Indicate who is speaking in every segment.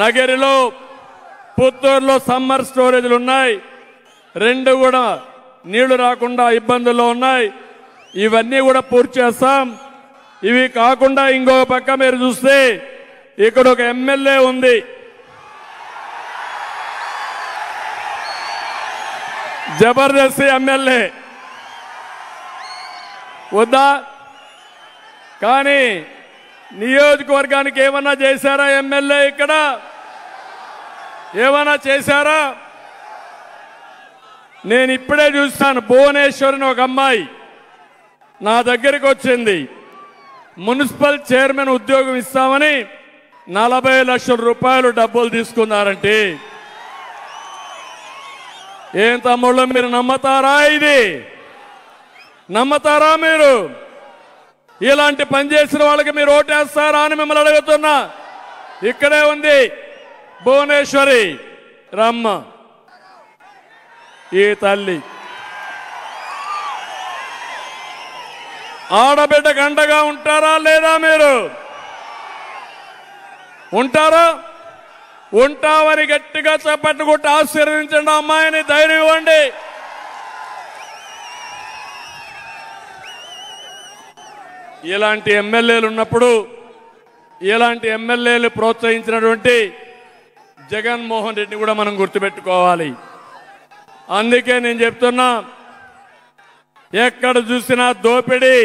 Speaker 1: నగరిలో పుత్తూరులో సమ్మర్ స్టోరేజ్లు ఉన్నాయి. రెండు కూడా నీళ్లు రాకుండా ఇబ్బందుల్లో ఉన్నాయి. ఇవన్నీ కూడా పూర్తి చేస్తాం. ఇవి కాకుండా ఇంకో పక్క మీరు చూస్తే ఇక్కడ ఒక ఎమ్మెల్యే ఉంది. జబర్దస్త్ ఎమ్మెల్యే వద్దా? కానీ నియోజకవర్గానికి ఏమన్నా చేశారా ఎమ్మెల్యే? ఇక్కడ ఏమన్నా చేశారా? నేను ఇప్పుడే చూస్తాను. భువనేశ్వరిని ఒక అమ్మాయి నా దగ్గరికి వచ్చింది. మున్సిపల్ చైర్మన్ ఉద్యోగం ఇస్తామని 40 లక్షల రూపాయలు డబ్బులు తీసుకున్నారంటే ఏం తమ్ముళ్ళు మీరు నమ్మతారా? ఇది నమ్మతారా? మీరు ఇలాంటి పని చేసిన వాళ్ళకి మీరు ఓటేస్తారా అని మిమ్మల్ని అడుగుతున్నా. ఇక్కడే ఉంది భువనేశ్వరి రమ్మ, ఈ తల్లి ఆడబిడ్డకు అండగా ఉంటారా లేదా? మీరు ఉంటారా? ఉంటామని గట్టిగా చప్పట్టుకుంటూ ఆశీర్వదించండి. అమ్మాయిని ధైర్యం ఇవ్వండి. ఇలాంటి ఎమ్మెల్యేలు ఉన్నప్పుడు ఇలాంటి ఎమ్మెల్యేలు ప్రోత్సహించినటువంటి జగన్మోహన్ రెడ్డిని కూడా మనం గుర్తుపెట్టుకోవాలి. అందుకే నేను చెప్తున్నా, ఎక్కడ చూసినా దోపిడీ,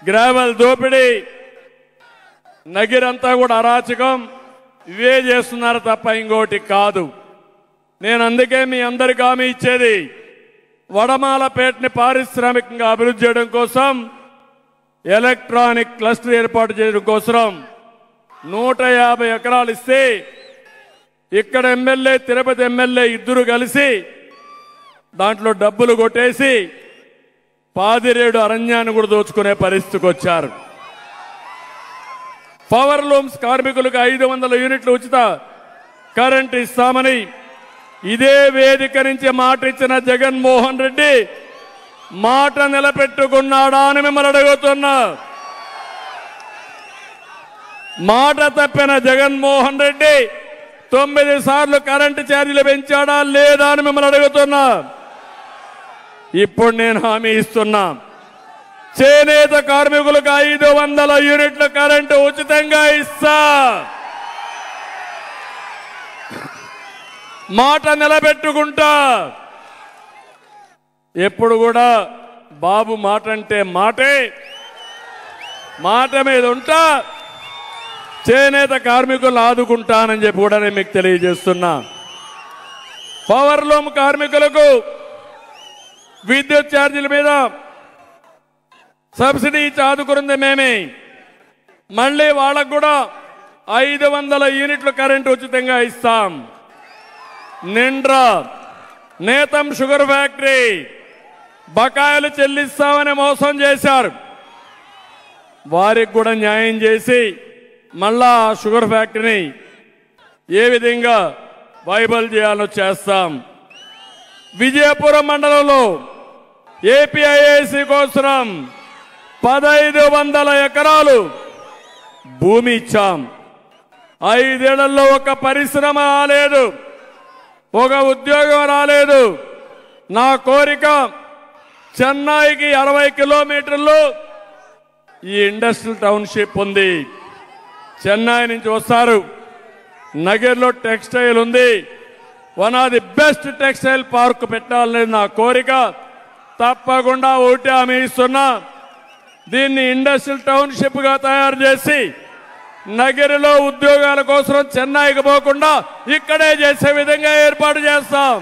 Speaker 1: గ్రావెల్ దోపిడీ, నగిరంతా కూడా అరాచకం, ఇవే చేస్తున్నారు తప్ప ఇంకోటి కాదు. నేను అందుకే మీ అందరికీ హామీ ఇచ్చేది, వడమాలపేటని పారిశ్రామికంగా అభివృద్ధి చేయడం కోసం, ఎలక్ట్రానిక్ క్లస్టర్ ఏర్పాటు చేయడం కోసం 150 ఎకరాలు ఇస్తే ఇక్కడ ఎమ్మెల్యే, తిరుపతి ఎమ్మెల్యే ఇద్దరు కలిసి దాంట్లో డబ్బులు కొట్టేసి పాదిరేడు అరణ్యాన్ని కూడా దోచుకునే పరిస్థితికి వచ్చారు. పవర్ లూమ్స్ కార్మికులకు 500 యూనిట్లు ఉచిత కరెంటు ఇస్తామని ఇదే వేదిక నుంచి మాట ఇచ్చిన జగన్మోహన్ రెడ్డి మాట నిలబెట్టుకున్నాడా అని మిమ్మల్ని అడుగుతున్నా. మాట తప్పిన జగన్మోహన్ రెడ్డి 9 సార్లు కరెంటు ఛార్జీలు పెంచాడా లేదా అని మిమ్మల్ని అడుగుతున్నా. ఇప్పుడు నేను హామీ ఇస్తున్నా, చేనేత కార్మికులకు 500 యూనిట్ల కరెంటు ఉచితంగా ఇస్తా. మాట నిలబెట్టుకుంటా. ఎప్పుడు కూడా బాబు మాట అంటే మాటే, మాట మీద ఉంటా. చేనేత కార్మికులు ఆదుకుంటానని చెప్పి కూడా నేను మీకు తెలియజేస్తున్నా. పవర్ లూమ్ కార్మికులకు విద్యుత్ ఛార్జీల మీద సబ్సిడీ ఇచ్చి ఆదుకున్నది మేమే. మళ్ళీ వాళ్ళకు కూడా 500 యూనిట్ల కరెంటు ఉచితంగా ఇస్తాం. నిండ్రా నేతం షుగర్ ఫ్యాక్టరీ బకాయిలు చెల్లిస్తామని మోసం చేశారు. వారికి కూడా న్యాయం చేసి మళ్ళా షుగర్ ఫ్యాక్టరీని ఏ విధంగా వైబల్ చేయాలో చేస్తాం. విజయపురం మండలంలో ఏపీఐఐసి కోసం 1500 ఎకరాలు భూమి ఇచ్చాం. 5 ఏళ్లలో ఒక పరిశ్రమ రాలేదు, ఒక ఉద్యోగం రాలేదు. నా కోరిక, చెన్నైకి 60 కిలోమీటర్లు ఈ ఇండస్ట్రియల్ టౌన్షిప్ ఉంది. చెన్నై నుంచి వస్తారు. నగర్లో టెక్స్టైల్ ఉంది. One of the best textile park పెట్టాలనేది నా కోరిక. తప్పకుండా ఒకటి హామీ ఇస్తున్నా, దీన్ని ఇండస్ట్రియల్ టౌన్షిప్ గా తయారు చేసి నగరిలో ఉద్యోగాల కోసం చెన్నైకి పోకుండా ఇక్కడే చేసే విధంగా ఏర్పాటు చేస్తాం.